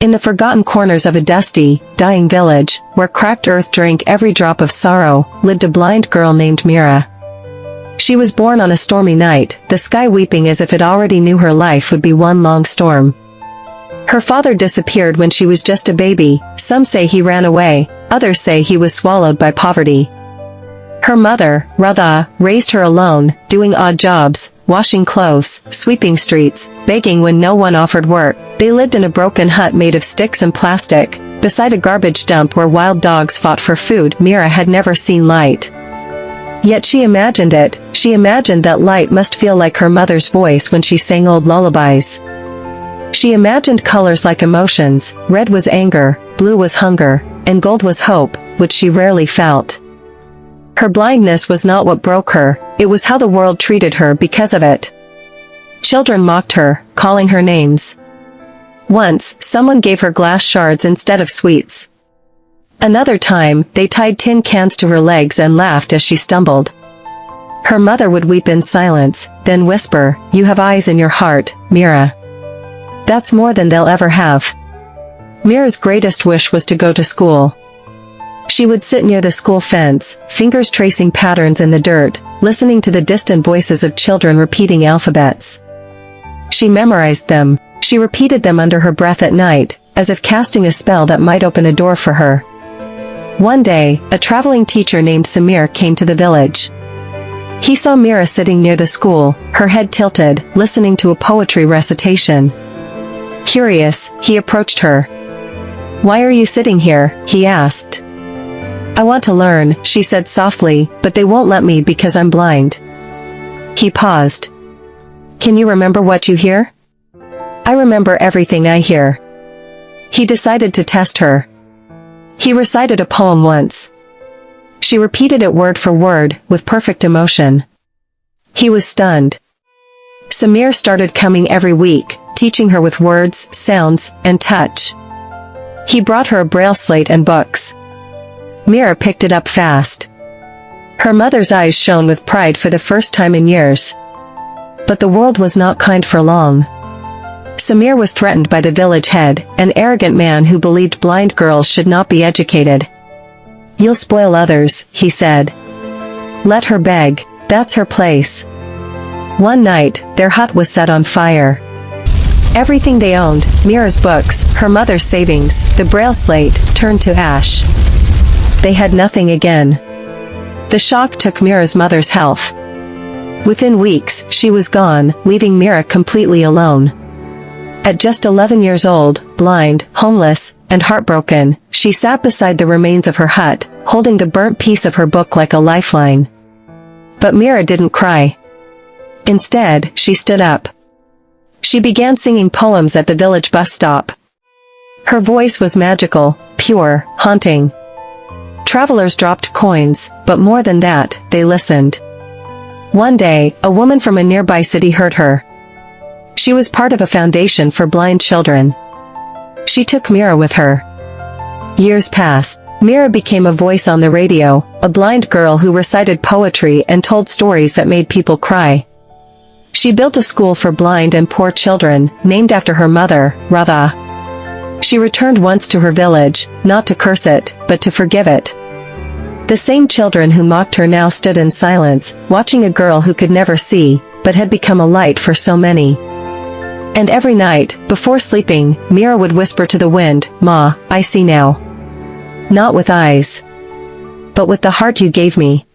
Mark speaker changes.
Speaker 1: In the forgotten corners of a dusty, dying village, where cracked earth drank every drop of sorrow, lived a blind girl named Mira. She was born on a stormy night, the sky weeping as if it already knew her life would be one long storm. Her father disappeared when she was just a baby, some say he ran away, others say he was swallowed by poverty. Her mother, Radha, raised her alone, doing odd jobs, washing clothes, sweeping streets, begging when no one offered work. They lived in a broken hut made of sticks and plastic, beside a garbage dump where wild dogs fought for food. Mira had never seen light. Yet she imagined it. She imagined that light must feel like her mother's voice when she sang old lullabies. She imagined colors like emotions. Red was anger, blue was hunger, and gold was hope, which she rarely felt. Her blindness was not what broke her, it was how the world treated her because of it. Children mocked her, calling her names. Once, someone gave her glass shards instead of sweets. Another time, they tied tin cans to her legs and laughed as she stumbled. Her mother would weep in silence, then whisper, "You have eyes in your heart, Mira." That's more than they'll ever have. Mira's greatest wish was to go to school. She would sit near the school fence, fingers tracing patterns in the dirt, listening to the distant voices of children repeating alphabets. She memorized them. She repeated them under her breath at night, as if casting a spell that might open a door for her. One day, a traveling teacher named Samir came to the village. He saw Mira sitting near the school, her head tilted, listening to a poetry recitation. Curious, he approached her. "Why are you sitting here?" he asked. "I want to learn," she said softly, "but they won't let me because I'm blind." He paused. "Can you remember what you hear?" "I remember everything I hear." He decided to test her. He recited a poem once. She repeated it word for word, with perfect emotion. He was stunned. Samir started coming every week, teaching her with words, sounds, and touch. He brought her a braille slate and books. Mira picked it up fast. Her mother's eyes shone with pride for the first time in years. But the world was not kind for long. Samir was threatened by the village head, an arrogant man who believed blind girls should not be educated. "You'll spoil others," he said. "Let her beg, that's her place." One night, their hut was set on fire. Everything they owned, Mira's books, her mother's savings, the braille slate, turned to ash. They had nothing again. The shock took Mira's mother's health. Within weeks, she was gone, leaving Mira completely alone. At just 11 years old, blind, homeless, and heartbroken, she sat beside the remains of her hut, holding the burnt piece of her book like a lifeline. But Mira didn't cry. Instead, she stood up. She began singing poems at the village bus stop. Her voice was magical, pure, haunting. Travelers dropped coins, but more than that, they listened. One day, a woman from a nearby city heard her. She was part of a foundation for blind children. She took Mira with her. Years passed. Mira became a voice on the radio, a blind girl who recited poetry and told stories that made people cry. She built a school for blind and poor children, named after her mother, Radha. She returned once to her village, not to curse it, but to forgive it. The same children who mocked her now stood in silence, watching a girl who could never see, but had become a light for so many. And every night, before sleeping, Mira would whisper to the wind, "Ma, I see now. Not with eyes, but with the heart you gave me."